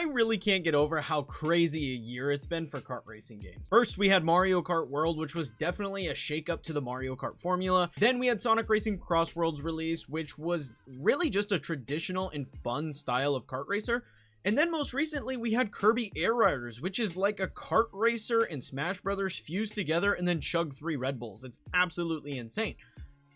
I really can't get over how crazy a year it's been for kart racing games. First, we had Mario Kart World, which was definitely a shakeup to the Mario Kart formula. Then we had Sonic Racing CrossWorlds release, which was really just a traditional and fun style of kart racer. And then most recently, we had Kirby Air Riders, which is like a kart racer and Smash Brothers fused together and then chug 3 Red Bulls. It's absolutely insane.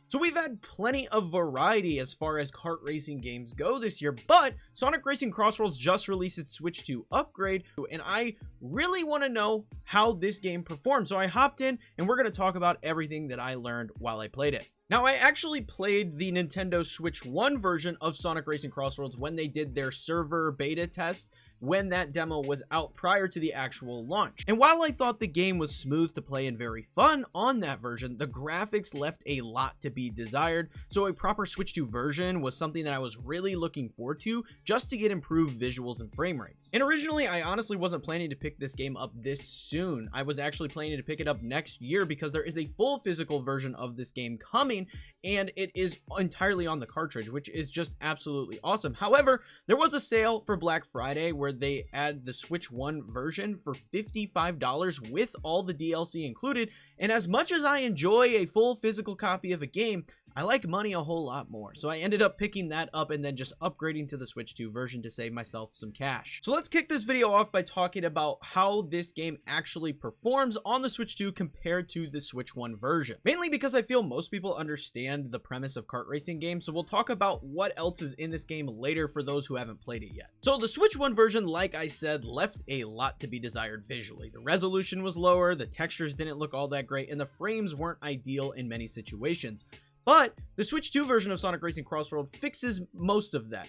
So we've had plenty of variety as far as kart racing games go this year, but Sonic Racing CrossWorlds just released its Switch 2 upgrade, and I really want to know how this game performed. So I hopped in, and we're going to talk about everything that I learned while I played it. Now, I actually played the Nintendo Switch 1 version of Sonic Racing CrossWorlds when they did their server beta test, when that demo was out prior to the actual launch. And while I thought the game was smooth to play and very fun on that version, the graphics left a lot to be desired, so a proper Switch 2 version was something that I was really looking forward to just to get improved visuals and frame rates. And originally, I honestly wasn't planning to pick this game up this soon. I was actually planning to pick it up next year because there is a full physical version of this game coming, and it is entirely on the cartridge, which is just absolutely awesome. However, there was a sale for Black Friday where they add the Switch 1 version for $55 with all the DLC included, and as much as I enjoy a full physical copy of a game, I like money a whole lot more. So I ended up picking that up and then just upgrading to the Switch 2 version to save myself some cash. So let's kick this video off by talking about how this game actually performs on the Switch 2 compared to the Switch 1 version. Mainly because I feel most people understand the premise of kart racing games, so we'll talk about what else is in this game later for those who haven't played it yet. So the Switch 1 version, like I said, left a lot to be desired visually. The resolution was lower, the textures didn't look all that great, and the frames weren't ideal in many situations. But the Switch 2 version of Sonic Racing CrossWorlds fixes most of that.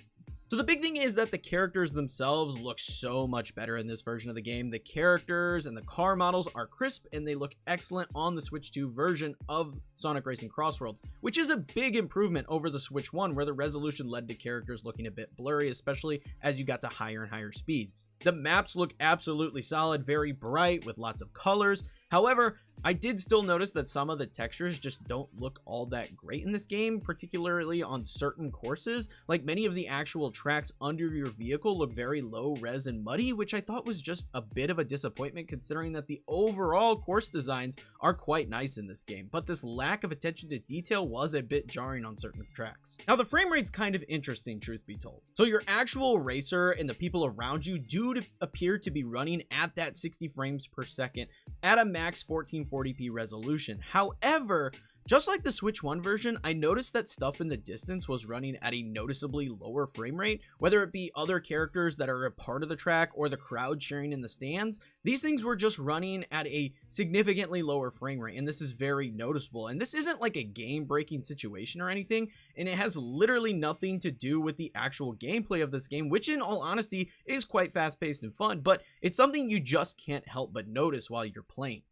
So the big thing is that the characters themselves look so much better in this version of the game. The characters and the car models are crisp and they look excellent on the Switch 2 version of Sonic Racing CrossWorlds, which is a big improvement over the Switch 1 where the resolution led to characters looking a bit blurry, especially as you got to higher and higher speeds. The maps look absolutely solid, very bright with lots of colors. However, I did still notice that some of the textures just don't look all that great in this game, particularly on certain courses. Like many of the actual tracks under your vehicle look very low res and muddy, which I thought was just a bit of a disappointment considering that the overall course designs are quite nice in this game. But this lack of attention to detail was a bit jarring on certain tracks. Now the frame rate's kind of interesting, truth be told. So your actual racer and the people around you do appear to be running at that 60 frames per second at a max 1440p resolution. However, just like the Switch 1 version, I noticed that stuff in the distance was running at a noticeably lower frame rate, whether it be other characters that are a part of the track or the crowd cheering in the stands. These things were just running at a significantly lower frame rate, and this is very noticeable. And this isn't like a game-breaking situation or anything, and it has literally nothing to do with the actual gameplay of this game, which in all honesty is quite fast-paced and fun, but it's something you just can't help but notice while you're playing.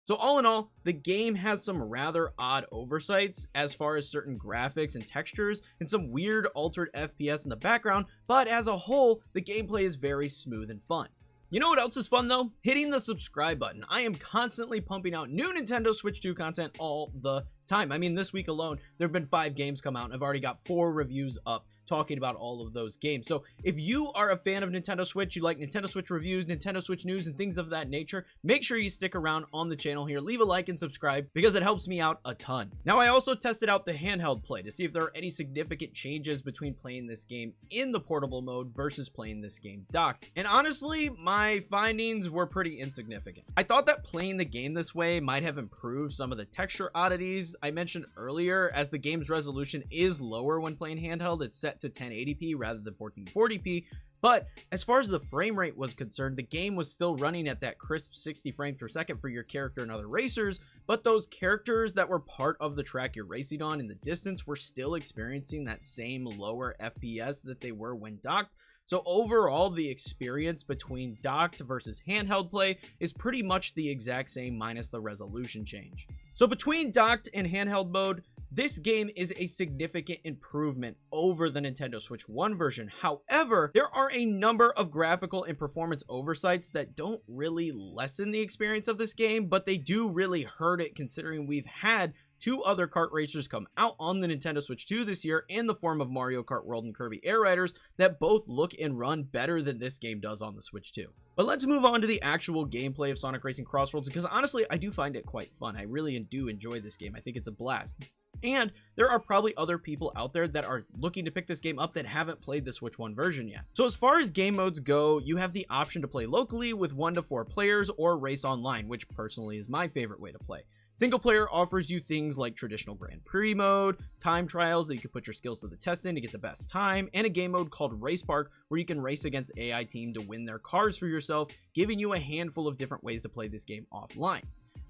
So all in all, the game has some rather odd oversights as far as certain graphics and textures and some weird altered FPS in the background, but as a whole, the gameplay is very smooth and fun. You know what else is fun though? Hitting the subscribe button. I am constantly pumping out new Nintendo Switch 2 content all the time. I mean, this week alone, there have been 5 games come out and I've already got 4 reviews up talking about all of those games. So if you are a fan of Nintendo Switch, you like Nintendo Switch reviews, Nintendo Switch news, and things of that nature, make sure you stick around on the channel here. Leave a like and subscribe because it helps me out a ton. Now, I also tested out the handheld play to see if there are any significant changes between playing this game in the portable mode versus playing this game docked. And honestly, my findings were pretty insignificant. I thought that playing the game this way might have improved some of the texture oddities I mentioned earlier, as the game's resolution is lower when playing handheld. It's set to 1080p rather than 1440p, but as far as the frame rate was concerned, the game was still running at that crisp 60 frames per second for your character and other racers, but those characters that were part of the track you're racing on in the distance were still experiencing that same lower FPS that they were when docked. So overall, the experience between docked versus handheld play is pretty much the exact same minus the resolution change. So between docked and handheld mode, this game is a significant improvement over the Nintendo Switch 1 version. However, there are a number of graphical and performance oversights that don't really lessen the experience of this game, but they do really hurt it considering we've had 2 other kart racers come out on the Nintendo Switch 2 this year in the form of Mario Kart World and Kirby Air Riders that both look and run better than this game does on the Switch 2. But let's move on to the actual gameplay of Sonic Racing CrossWorlds, because honestly, I do find it quite fun. I really do enjoy this game. I think it's a blast. And there are probably other people out there that are looking to pick this game up that haven't played the Switch 1 version yet. So as far as game modes go, you have the option to play locally with 1 to 4 players or race online, which personally is my favorite way to play. Single player offers you things like traditional Grand Prix mode, time trials that you can put your skills to the test in to get the best time, and a game mode called Race Park where you can race against the AI team to win their cars for yourself, giving you a handful of different ways to play this game offline.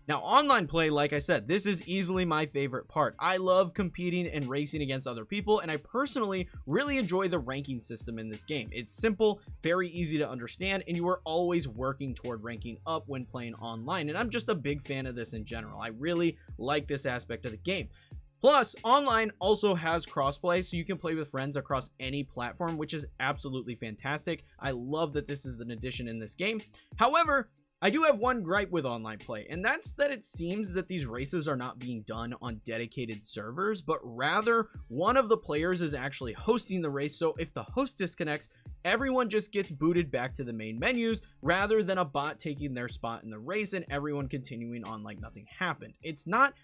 Now, online play, like I said, this is easily my favorite part. I love competing and racing against other people, and I personally really enjoy the ranking system in this game. It's simple, very easy to understand, and you are always working toward ranking up when playing online, and I'm just a big fan of this in general. I really like this aspect of the game. Plus, online also has crossplay, so you can play with friends across any platform, which is absolutely fantastic. I love that this is an addition in this game. However, I do have one gripe with online play, and that's that it seems that these races are not being done on dedicated servers, but rather one of the players is actually hosting the race, so if the host disconnects, everyone just gets booted back to the main menus rather than a bot taking their spot in the race and everyone continuing on like nothing happened. It's not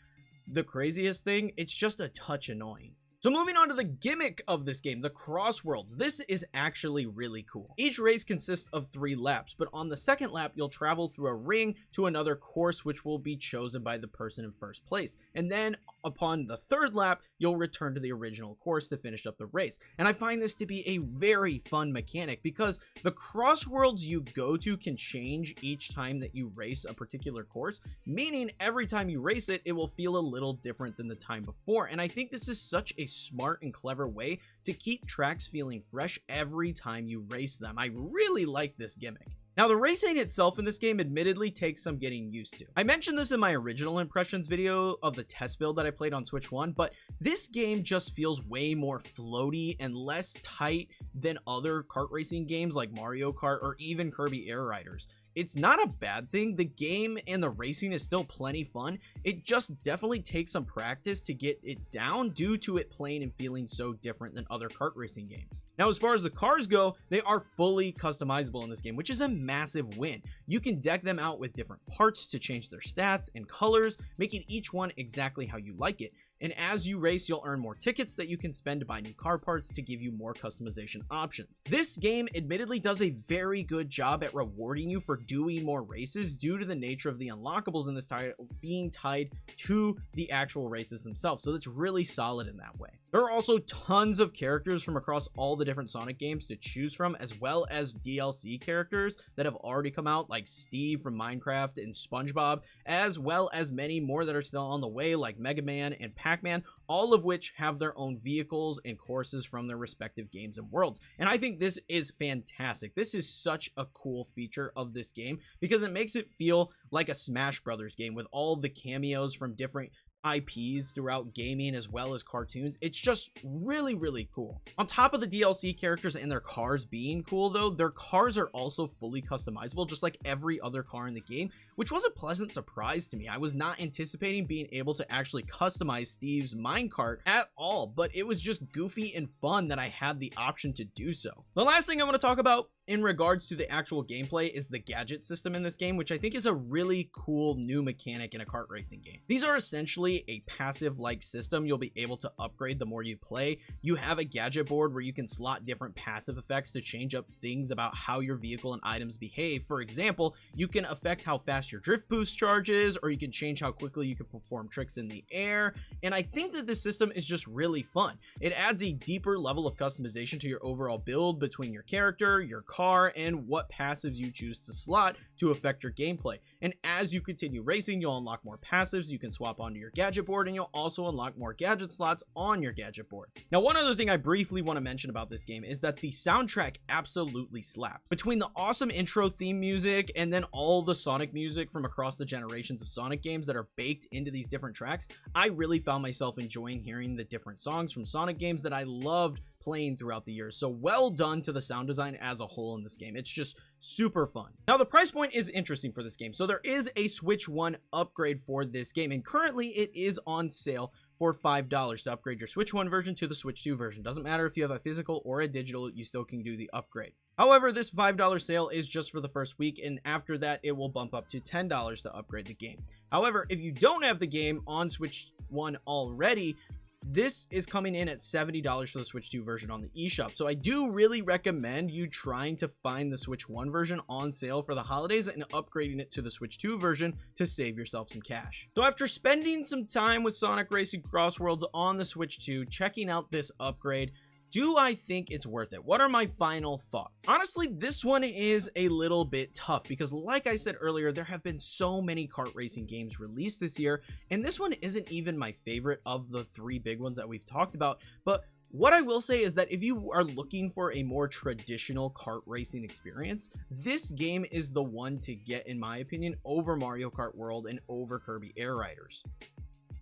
the craziest thing, it's just a touch annoying. So moving on to the gimmick of this game, the CrossWorlds. This is actually really cool. Each race consists of 3 laps, but on the second lap, you'll travel through a ring to another course, which will be chosen by the person in first place. And then upon the third lap, you'll return to the original course to finish up the race. And I find this to be a very fun mechanic because the CrossWorlds you go to can change each time that you race a particular course, meaning every time you race it, it will feel a little different than the time before. And I think this is such a smart and clever way to keep tracks feeling fresh every time you race them. I really like this gimmick. Now, the racing itself in this game admittedly takes some getting used to. I mentioned this in my original impressions video of the test build that I played on Switch 1, but this game just feels way more floaty and less tight than other kart racing games like Mario Kart or even Kirby Air Riders. It's not a bad thing. The game and the racing is still plenty fun. It just definitely takes some practice to get it down due to it playing and feeling so different than other kart racing games. Now, as far as the cars go, they are fully customizable in this game, which is a massive win. You can deck them out with different parts to change their stats and colors, making each one exactly how you like it. And as you race, you'll earn more tickets that you can spend to buy new car parts to give you more customization options. This game admittedly does a very good job at rewarding you for doing more races due to the nature of the unlockables in this title being tied to the actual races themselves. So that's really solid in that way. There are also tons of characters from across all the different Sonic games to choose from, as well as DLC characters that have already come out, like Steve from Minecraft and SpongeBob, as well as many more that are still on the way, like Mega Man and Pac-Man, all of which have their own vehicles and courses from their respective games and worlds. And I think this is fantastic. This is such a cool feature of this game because it makes it feel like a Smash Brothers game with all the cameos from different IPs throughout gaming as well as cartoons. It's just really, really cool. On top of the DLC characters and their cars being cool though, their cars are also fully customizable just like every other car in the game, which was a pleasant surprise to me. I was not anticipating being able to actually customize Steve's minecart at all, but it was just goofy and fun that I had the option to do so. The last thing I want to talk about in regards to the actual gameplay is the gadget system in this game, which I think is a really cool new mechanic in a kart racing game. These are essentially a passive-like system. You'll be able to upgrade the more you play. You have a gadget board where you can slot different passive effects to change up things about how your vehicle and items behave. For example, you can affect how fast your drift boost charges, or you can change how quickly you can perform tricks in the air. And I think that this system is just really fun. It adds a deeper level of customization to your overall build between your character, your car, and what passives you choose to slot to affect your gameplay. And as you continue racing, you'll unlock more passives you can swap onto your gadget board, and you'll also unlock more gadget slots on your gadget board. Now, one other thing I briefly want to mention about this game is that the soundtrack absolutely slaps. Between the awesome intro theme music and then all the Sonic music from across the generations of Sonic games that are baked into these different tracks, I really found myself enjoying hearing the different songs from Sonic games that I loved playing throughout the years. So well done to the sound design as a whole in this game. It's just super fun. Now the price point is interesting for this game. So there is a Switch 1 upgrade for this game, and currently it is on sale for $5 to upgrade your Switch 1 version to the Switch 2 version. Doesn't matter if you have a physical or a digital, you still can do the upgrade. However, this $5 sale is just for the first week, and after that it will bump up to $10 to upgrade the game. However, if you don't have the game on Switch 1 already, this is coming in at $70 for the Switch 2 version on the eShop. So I do really recommend you trying to find the Switch 1 version on sale for the holidays and upgrading it to the Switch 2 version to save yourself some cash. So after spending some time with Sonic Racing CrossWorlds on the Switch 2, checking out this upgrade, do I think it's worth it? What are my final thoughts? Honestly, this one is a little bit tough because like I said earlier, there have been so many kart racing games released this year, and this one isn't even my favorite of the 3 big ones that we've talked about. But what I will say is that if you are looking for a more traditional kart racing experience, this game is the one to get, in my opinion, over Mario Kart World and over Kirby Air Riders.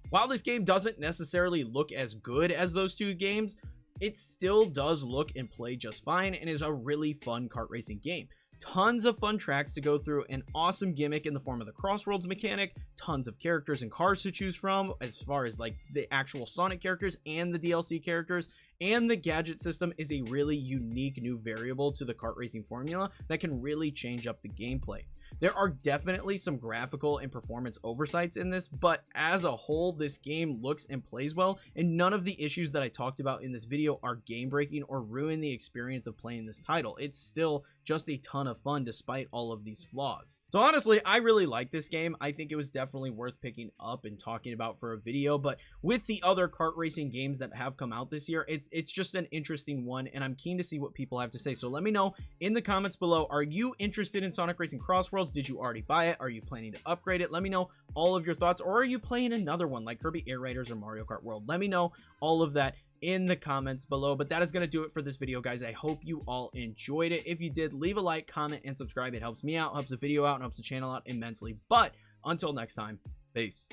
While this game doesn't necessarily look as good as those 2 games, it still does look and play just fine and is a really fun kart racing game. Tons of fun tracks to go through, an awesome gimmick in the form of the CrossWorlds mechanic, tons of characters and cars to choose from as far as like the actual Sonic characters and the DLC characters, and the gadget system is a really unique new variable to the kart racing formula that can really change up the gameplay. There are definitely some graphical and performance oversights in this, but as a whole, this game looks and plays well, and none of the issues that I talked about in this video are game-breaking or ruin the experience of playing this title. It's still just a ton of fun despite all of these flaws. So honestly, I really like this game. I think it was definitely worth picking up and talking about for a video, but with the other kart racing games that have come out this year, it's just an interesting one, and I'm keen to see what people have to say. So let me know in the comments below, are you interested in Sonic Racing CrossWorlds? Did you already buy it? Are you planning to upgrade it? Let me know all of your thoughts, or are you playing another one like Kirby Air Riders or Mario Kart World? Let me know all of that in the comments below. But that is going to do it for this video, guys. I hope you all enjoyed it. If you did, leave a like, comment, and subscribe. It helps me out, helps the video out, and helps the channel out immensely. But until next time, peace.